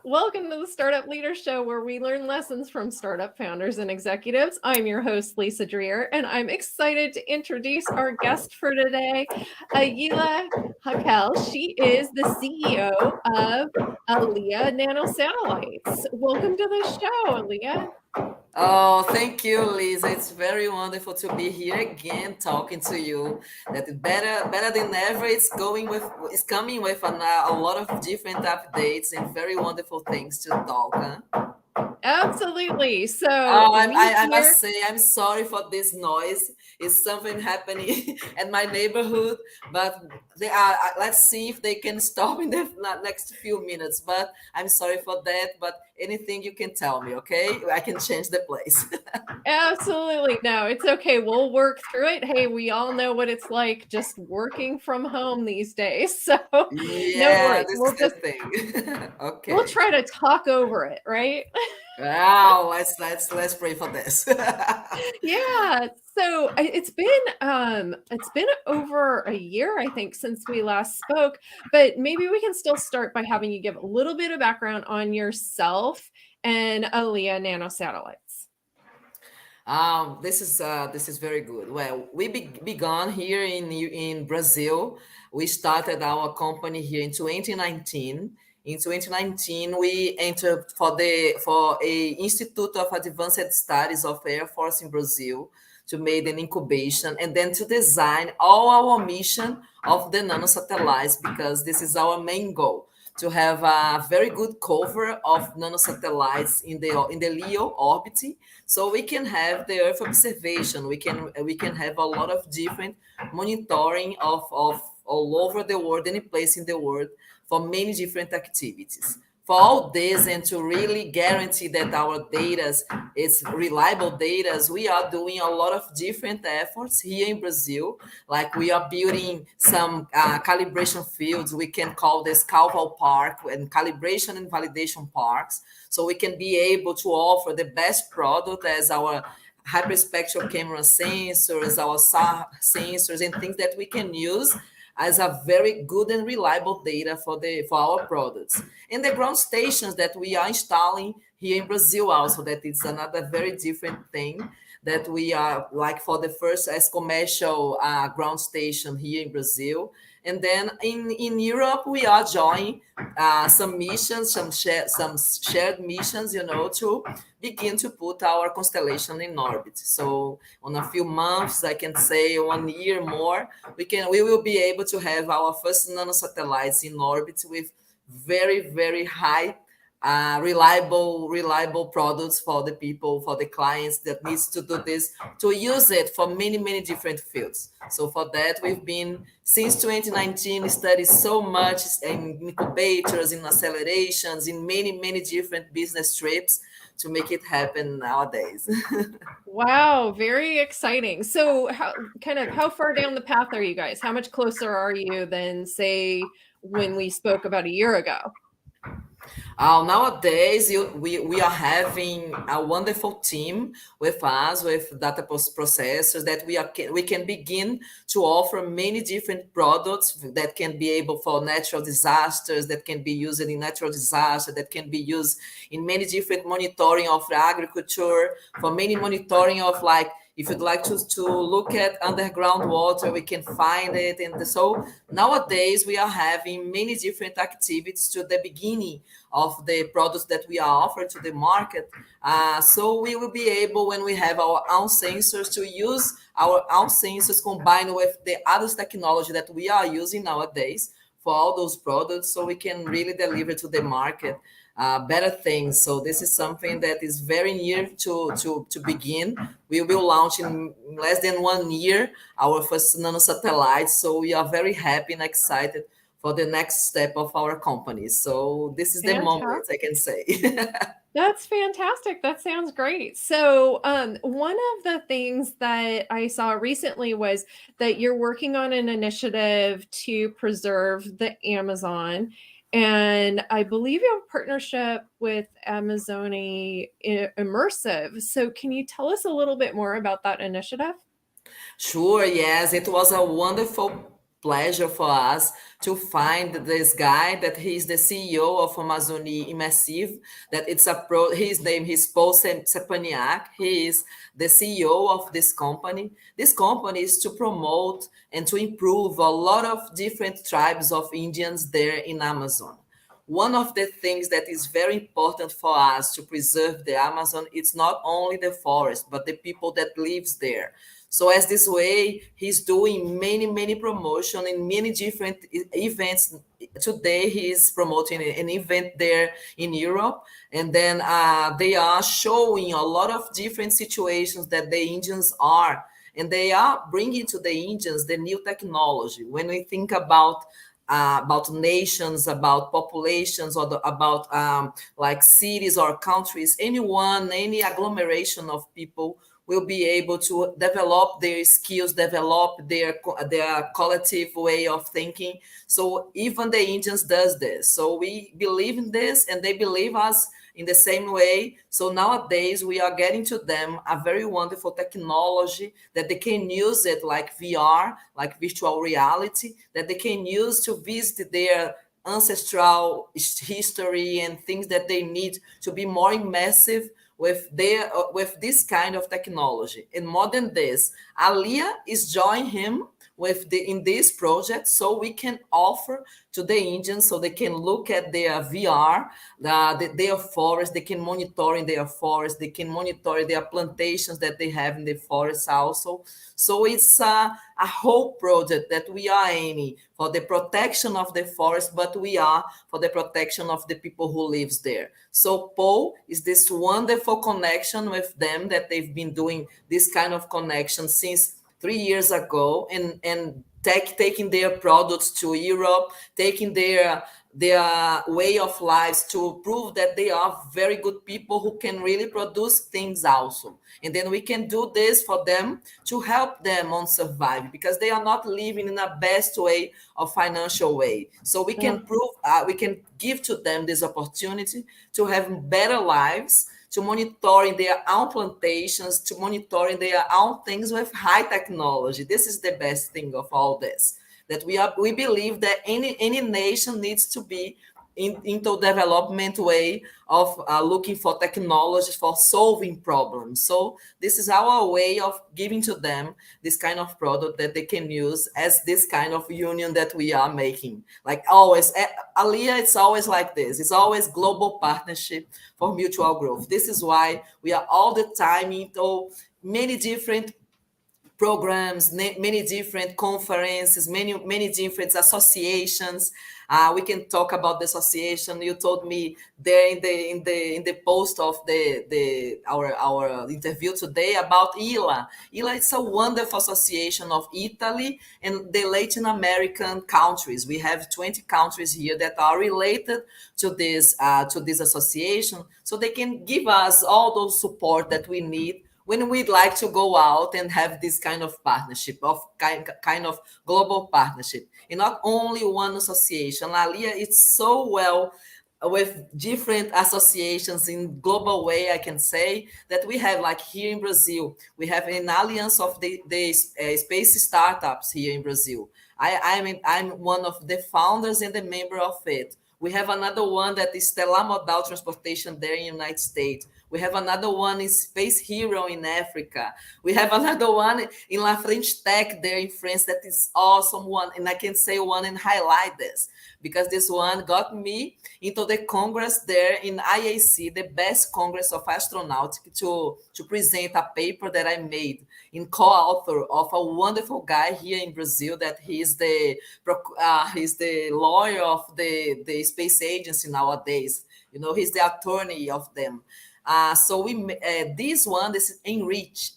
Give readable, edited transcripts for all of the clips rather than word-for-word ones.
Welcome to the Startup Leader Show, where we learn lessons from startup founders and executives. I'm your host, Lisa Dreher, and I'm excited to introduce our guest for today, Aila. Raquel. She is the CEO of Alya Nanosatellites. Welcome to the show, Alya. Oh, thank you, Lisa. It's very wonderful to be here again talking to you. That better than ever. It's coming with a lot of different updates and very wonderful things to talk. Huh? Absolutely. So Oh, we I here. must say, I'm sorry for this noise. It's something happening at my neighborhood, but they are. Let's see if they can stop in the next few minutes. But I'm sorry for that. But anything you can tell me, okay? I can change the place. Absolutely. No, it's okay. We'll work through it. Hey, we all know what it's like just working from home these days. So no Yeah, worries. this is the thing. We'll Okay. try to talk over it, right? Wow, let's pray for this. Yeah. So it's been over a year, I think, since we last spoke, but maybe we can still start by having you give a little bit of background on yourself and Alya Nanosatellites. This is very good. Well, we began here in Brazil. We started our company here in 2019. In 2019, we entered for a Institute of Advanced Studies of Air Force in Brazil to make an incubation and then to design all our mission of the nanosatellites because this is our main goal to have a very good cover of nanosatellites in the LEO orbit so we can have the earth observation, we can have a lot of different monitoring of all over the world, any place in the world, for many different activities. For all this and to really guarantee that our data is reliable data, we are doing a lot of different efforts here in Brazil. Like we are building some calibration fields. We can call this Calval Park and calibration and validation parks. So we can be able to offer the best product as our hyperspectral camera sensors, our SAR sensors, and things that we can use as a very good and reliable data for our products. And the ground stations that we are installing here in Brazil also, that is another very different thing that we are like for the first as commercial ground station here in Brazil. And then in Europe, we are joining some missions, some shared missions, to begin to put our constellation in orbit. So on a few months, I can say 1 year more, we will be able to have our first nanosatellites in orbit with very high reliable products for the people, for the clients that needs to do this, to use it for many different fields. So for that, we've been since 2019 studied so much in incubators, in accelerations, in many different business trips to make it happen nowadays. Wow, very exciting. So how far down the path are you guys? How much closer are you than, say, when we spoke about a year ago? Nowadays, we are having a wonderful team with us, with data processors, that we can begin to offer many different products that can be able for natural disasters, that can be used in natural disaster, that can be used in many different monitoring of agriculture, for many monitoring of like if you'd like to look at underground water, we can find it. And so nowadays we are having many different activities to the beginning of the products that we are offering to the market. So we will be able, when we have our own sensors, to use our own sensors combined with the other technology that we are using nowadays for all those products, so we can really deliver to the market better things. So this is something that is very near to begin. We will launch in less than 1 year our first nanosatellites. So we are very happy and excited for the next step of our company. So this is the moment, I Fantastic. can say. That's fantastic. That sounds great. So, one of the things that I saw recently was that you're working on an initiative to preserve the Amazon. And I believe you have a partnership with Amazoni Immersive. So, can you tell us a little bit more about that initiative? Sure, yes, it was a wonderful pleasure for us to find this guy that he's the CEO of Amazonie Immersive. That it's a his name is Paul Sepaniak. He is the CEO of this company. This company is to promote and to improve a lot of different tribes of Indians there in Amazon. One of the things that is very important for us to preserve the Amazon, it's not only the forest, but the people that lives there. So as this way, he's doing many promotion in many different events. Today, he is promoting an event there in Europe, and then they are showing a lot of different situations that the Indians are, and they are bringing to the Indians the new technology. When we think about nations, about populations, or about like cities or countries, anyone, any agglomeration of people will be able to develop their skills, develop their collective way of thinking. So even the Indians does this. So we believe in this, and they believe us in the same way. So nowadays we are getting to them a very wonderful technology that they can use it like VR, like virtual reality, that they can use to visit their ancestral history and things that they need to be more immersive with this kind of technology. And more than this, Alya is joining him in this project, so we can offer to the Indians, so they can look at their VR, their forest, they can monitor in their forest, they can monitor their plantations that they have in the forest also. So it's a whole project that we are aiming for the protection of the forest, but we are for the protection of the people who lives there. So Paul is this wonderful connection with them, that they've been doing this kind of connection since 3 years ago, and taking their products to Europe, taking their way of lives to prove that they are very good people who can really produce things also. And then we can do this for them to help them on survive, because they are not living in a best way or financial way. So we can prove, we can give to them this opportunity to have better lives, to monitoring their own plantations, to monitoring their own things with high technology. This is the best thing of all this. That we believe that any nation needs to be into development way of looking for technologies for solving problems. So this is our way of giving to them this kind of product that they can use as this kind of union that we are making. Like always, Alya, it's always like this. It's always global partnership for mutual growth. This is why we are all the time into many different programs, many different conferences, many different associations. We can talk about the association. You told me there in the post of our interview today about Aila. Aila is a wonderful association of Italy and the Latin American countries. We have 20 countries here that are related to this association, so they can give us all those support that we need when we'd like to go out and have this kind of partnership, of kind of global partnership, and not only one association. Alya, it's so well with different associations in global way, I can say, that we have, like here in Brazil, we have an alliance of the space startups here in Brazil. I'm one of the founders and the member of it. We have another one that is Stellar Modal Transportation there in the United States. We have another one in Space Hero in Africa. We have another one in La French Tech there in France that is awesome one. And I can say one and highlight this, because this one got me into the Congress there in IAC, the best Congress of Astronautics, to present a paper that I made in co-author of a wonderful guy here in Brazil, that he's the lawyer of the space agency nowadays. You know, he's the attorney of them. So this Enrich,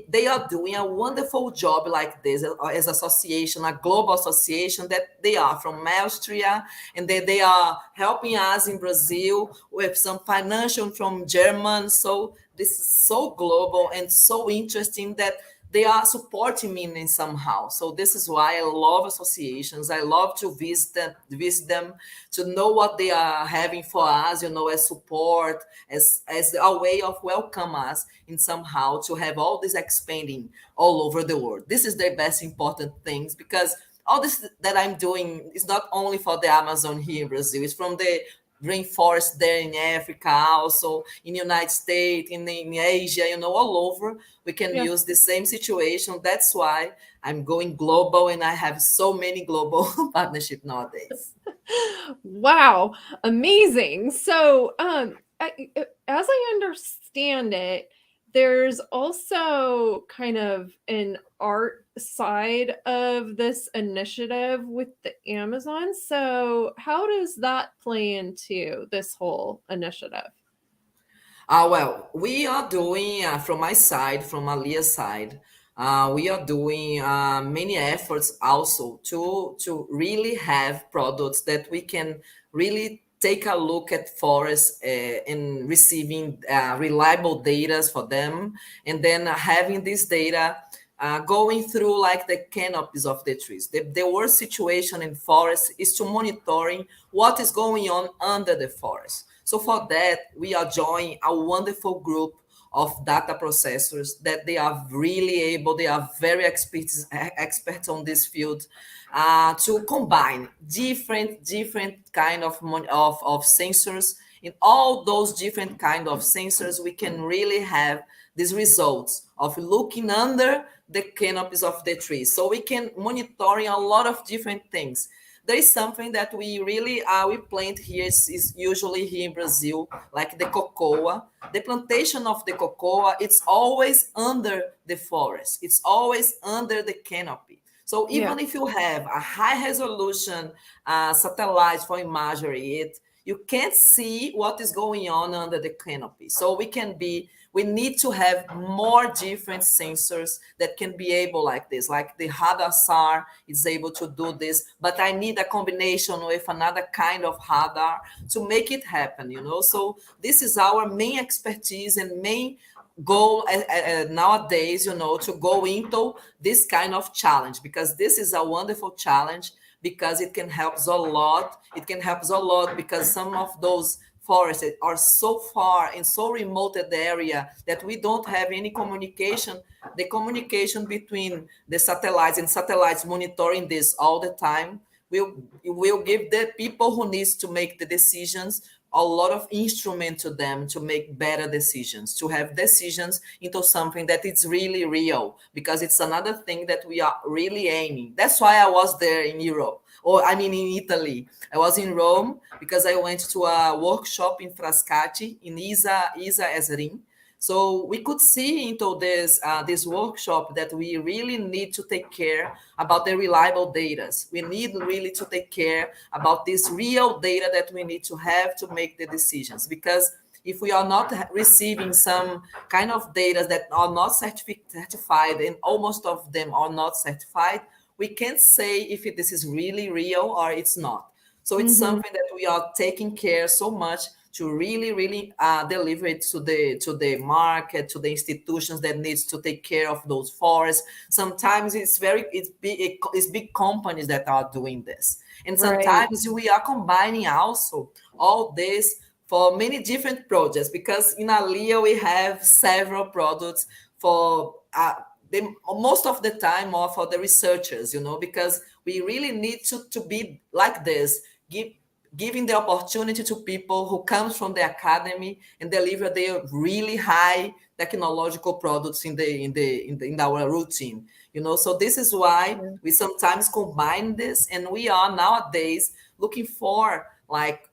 they are doing a wonderful job like this as association, a global association, that they are from Austria, and they are helping us in Brazil with some financial from German. So this is so global and so interesting that they are supporting me in somehow. So this is why I love associations. I love to visit them, to know what they are having for us, as support, as a way of welcome us in somehow, to have all this expanding all over the world. This is the best important things, because all this that I'm doing is not only for the Amazon here in Brazil, it's from the rainforest there in Africa, also in the United States, in Asia, all over. We can Yeah. use the same situation. That's why I'm going global, and I have so many global partnership nowadays. Wow, amazing. So, as I understand it, there's also kind of an art side of this initiative with the Amazon. So, how does that play into this whole initiative? Well, we are doing, from my side, from Alya's side, we are doing many efforts also to really have products that we can really take a look at forests and receiving reliable data for them, and then having this data going through like the canopies of the trees. The worst situation in forests is to monitoring what is going on under the forest. So for that, we are joining a wonderful group of data processors that they are really able, they are very experts on this field, to combine different kind of sensors. In all those different kind of sensors, we can really have these results of looking under the canopies of the trees. So we can monitoring a lot of different things. There is something that we really we plant here is usually here in Brazil, like the cocoa. The plantation of the cocoa, it's always under the forest. It's always under the canopy. So Yeah. even if you have a high resolution satellite for imagery, you can't see what is going on under the canopy. So we need to have more different sensors that can be able like this, like the radar SAR is able to do this, but I need a combination with another kind of radar to make it happen, So this is our main expertise and main goal nowadays, to go into this kind of challenge, because this is a wonderful challenge, because it can help us a lot. It can help us a lot because some of those forests are so far in so remote area that we don't have any communication. The communication between the satellites and satellites monitoring this all the time will give the people who needs to make the decisions a lot of instrument to them to make better decisions, to have decisions into something that is really real, because it's another thing that we are really aiming. That's why I was there in Europe, or I mean in Italy. I was in Rome because I went to a workshop in Frascati in Isa Esrin. So we could see into this workshop that we really need to take care about the reliable data. We need really to take care about this real data that we need to have to make the decisions. Because if we are not receiving some kind of data that are not certified, and almost of them are not certified, we can't say if this is really real or it's not. So it's Hmm. something that we are taking care so much to really deliver it to the market, to the institutions that needs to take care of those forests. Sometimes it's big companies that are doing this, and Right. sometimes we are combining also all this for many different projects, because in Alya we have several products for most of the time or for the researchers, because we really need to be like this, giving the opportunity to people who comes from the academy and deliver their really high technological products in our routine. So this is why Yeah. we sometimes combine this, and we are nowadays looking for, like,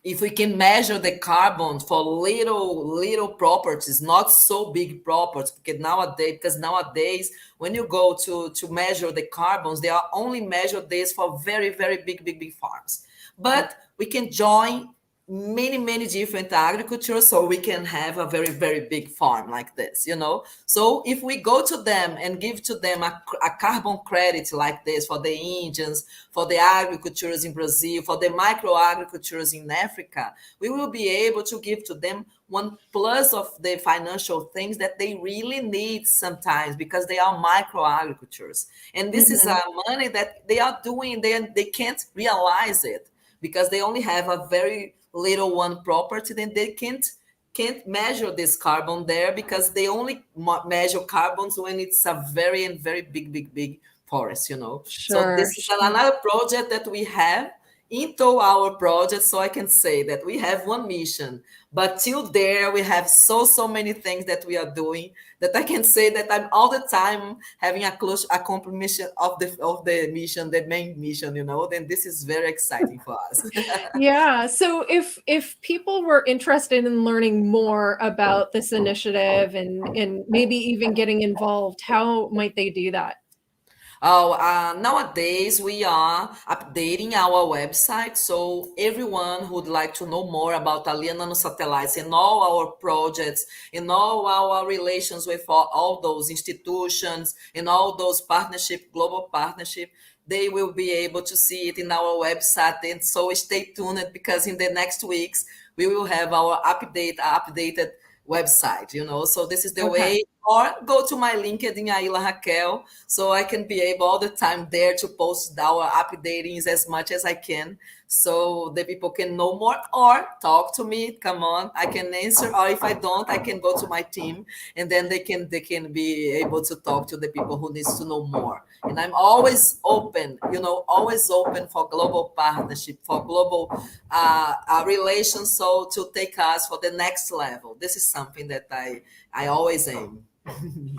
if we can measure the carbon for little properties, not so big properties, because nowadays when you go to measure the carbons, they are only measured this for very big farms. Yeah. But we can join many different agriculture, so we can have a very big farm like this, you know. So if we go to them and give to them a carbon credit like this for the Indians, for the agricultures in Brazil, for the micro agricultures in Africa, we will be able to give to them one plus of the financial things that they really need sometimes, because they are micro agricultures, and this is Mhm. money that they are doing, they can't realize it because they only have a very little one property, then they can't measure this carbon there, because they only measure carbons when it's a very big forest, you know. So Sure, this is sure. another project that we have into our project, so I can say that we have one mission, but till there we have so many things that we are doing, that I can say that I'm all the time having a close accomplishment of the mission, the main mission, you know. Then this is very exciting for us. Yeah. So if people were interested in learning more about this initiative and maybe even getting involved, how might they do that? Oh, nowadays we are updating our website, so everyone who would like to know more about Alya Nanosatellites and all our projects and all our relations with all those institutions and all those partnership, global partnership, they will be able to see it in our website. And so stay tuned, because in the next weeks we will have our updated website. You know, so this is the Okay. way. Or go to my LinkedIn, Aila Raquel, so I can be able all the time there to post our updatings as much as I can, so the people can know more or talk to me. Come on, I can answer, or if I don't, I can go to my team, and then they can be able to talk to the people who needs to know more. And I'm always open, you know, always open for global partnership, for global relations, so to take us for the next level. This is something that I always aim.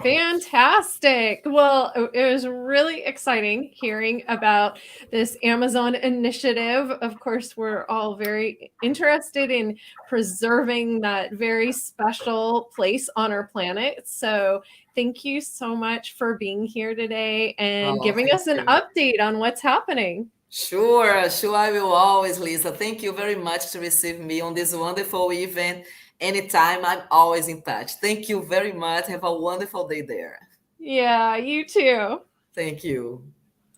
Fantastic. Well, it was really exciting hearing about this Amazon initiative. Of course, we're all very interested in preserving that very special place on our planet. So, thank you so much for being here today and Oh, giving thank us an you. update on what's happening. Sure, I will always, Lisa. Thank you very much to receive me on this wonderful event. Anytime, I'm always in touch. Thank you very much. Have a wonderful day there. Yeah, you too. Thank you.